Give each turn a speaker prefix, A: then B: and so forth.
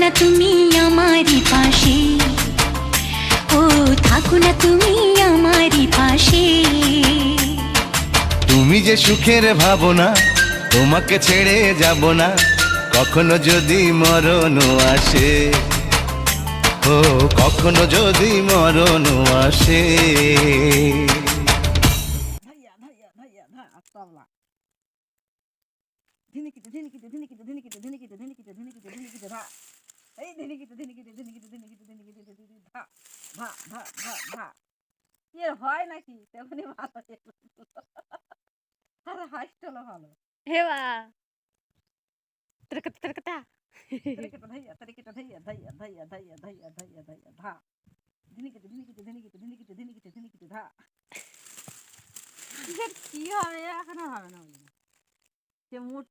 A: না তুমি আমারই পাশে, ও থাকো না তুমি আমারই পাশে।
B: তুমি যে সুখের ভাবনা, তোমাকে ছেড়ে যাব না কখনো যদি মরণ আসে, ও কখনো যদি মরণ আসে।
C: ধাইয়া ধাইয়া ধাইয়া ধা তবলা ধিনিকিতে ধিনিকিতে ধিনিকিতে ধিনিকিতে ধিনিকিতে ধিনিকিতে ধিনিকিতে ধিনিকিতে ধা এই ধিনিকিতে ধিনিকিতে ধিনিকিতে ধিনিকিতে ধিনিকিতে ধিনিকিতে ধা ধা ধা ধা ধা কি আর হয় নাকি তেমনি ভালো আরে হাসছিল ভালো
D: হেওয়া তরকতা তরকতা
C: তরিকিতে ধাইয়া তরিকিতে ধাইয়া ধাইয়া ধাইয়া ধাইয়া ধাইয়া ধাইয়া ধাইয়া ধা ধিনিকিতে ধিনিকিতে ধিনিকিতে ধিনিকিতে ধিনিকিতে ধিনিকিতে ধা কি হবে এখনো হবে না সে মুঠ